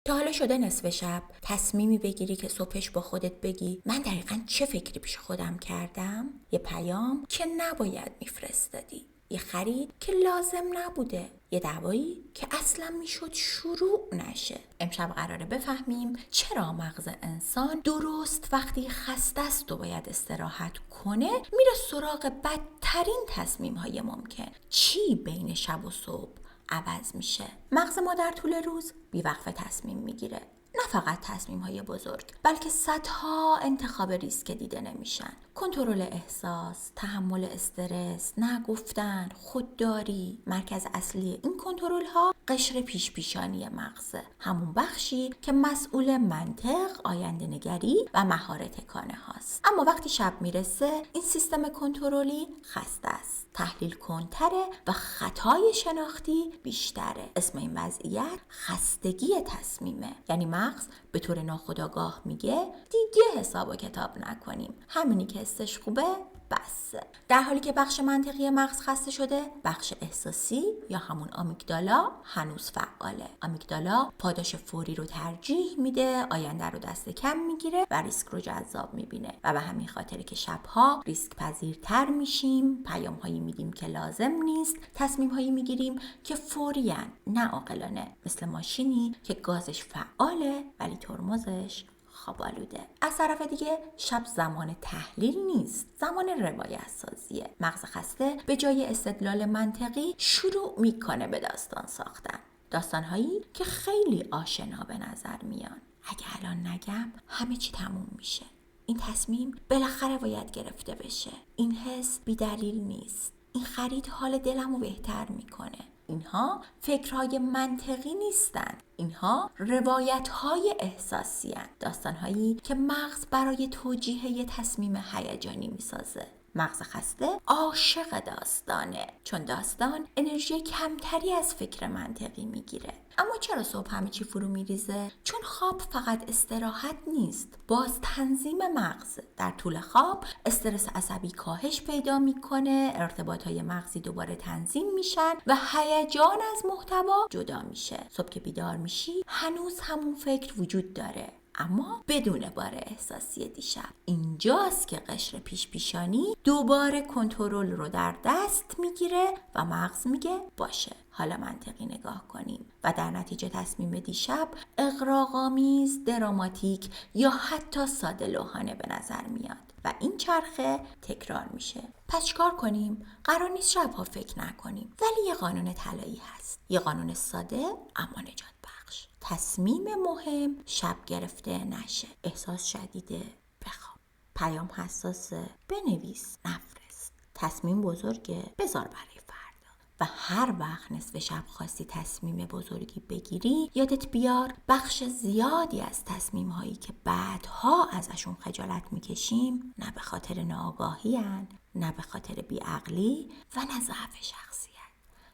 تا حالا شده نصف شب تصمیمی بگیری که صبحش با خودت بگی من دقیقاً چه فکری پیش خودم کردم؟ یه پیام که نباید میفرستادی، یه خرید که لازم نبوده، یه دعوایی که اصلا میشد شروع نشه. امشب قراره بفهمیم چرا مغز انسان درست وقتی خسته است و باید استراحت کنه میره سراغ بدترین تصمیم‌های ممکن. چی بین شب و صبح عوض میشه؟ مغز ما در طول روز بیوقفه تصمیم میگیره، نه فقط تصمیم‌های بزرگ بلکه صدها انتخاب ریسک دیده نمیشن. کنترل احساس، تحمل استرس، نگفتن، خودداری. مرکز اصلی این کنترل ها قشر پیشانی مغزه، همون بخشی که مسئول منطق، آینده نگری و مهارت کانه هاست. اما وقتی شب میرسه این سیستم کنترلی خسته است، تحلیل کنتره و خطای شناختی بیشتره. اسم این وضعیت خستگی تصمیمه. یعنی مغز به طور ناخودآگاه میگه دیگه حساب و کتاب نکنیم، همینی که حسش خوبه بسه. در حالی که بخش منطقی مغز خسته شده، بخش احساسی یا همون آمیگدالا هنوز فعاله. آمیگدالا پاداش فوری رو ترجیح میده، آینده رو دست کم میگیره و ریسک رو جذاب میبینه و به همین خاطره که شبها ریسک پذیرتر میشیم، پیام‌هایی میدیم که لازم نیست، تصمیم‌هایی میگیریم که فوریان نه عاقلانه، مثل ماشینی که گازش فعاله ولی ترمزش خواب آلوده. از طرف دیگه شب زمان تحلیل نیست، زمان روایت سازیه. مغز خسته به جای استدلال منطقی شروع میکنه به داستان ساختن، داستانهایی که خیلی آشنا به نظر میان. اگه الان نگم همه چی تموم میشه، این تصمیم بالاخره باید گرفته بشه، این حس بی دلیل نیست، این خرید حال دلمو بهتر میکنه. اینها فکرهای منطقی نیستن، اینها روایت‌های احساسی هستند، داستان‌هایی که مغز برای توجیه یه تصمیم هیجانی میسازه. مغز خسته عاشق داستانه، چون داستان انرژی کمتری از فکر منطقی میگیره. اما چرا صبح همه چی فرو میریزه؟ چون خواب فقط استراحت نیست، باز تنظیم مغز. در طول خواب استرس عصبی کاهش پیدا میکنه، ارتباطهای مغزی دوباره تنظیم میشن و هیجان از محتوا جدا میشه. صبح که بیدار میشی هنوز همون فکر وجود داره، اما بدون بار احساسی دیشب. اینجاست که قشر پیشانی دوباره کنترل رو در دست میگیره و مغز میگه باشه حالا منطقی نگاه کنیم و در نتیجه تصمیم دیشب اغراق‌آمیز، دراماتیک یا حتی ساده لوحانه به نظر میاد و این چرخه تکرار میشه. پس چیکار کنیم؟ قرار نیست شبها فکر نکنیم، ولی یه قانون طلایی هست، یه قانون ساده اما نجات بخش. تصمیم مهم شب گرفته نشه. احساس شدیده بخواب، پیام حساسه بنویس نفرست، تصمیم بزرگه بذار برای فردا. و هر وقت نصف شب خواستی تصمیم بزرگی بگیری یادت بیار بخش زیادی از تصمیم هایی که بعدها ازشون خجالت میکشیم نه به خاطر ناآگاهی هن، نه به خاطر بیعقلی و نه ضعف شخصیت،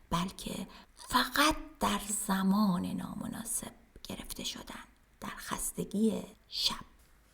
بلکه فقط در زمان نامناسب گرفته شدن، در خستگی شب.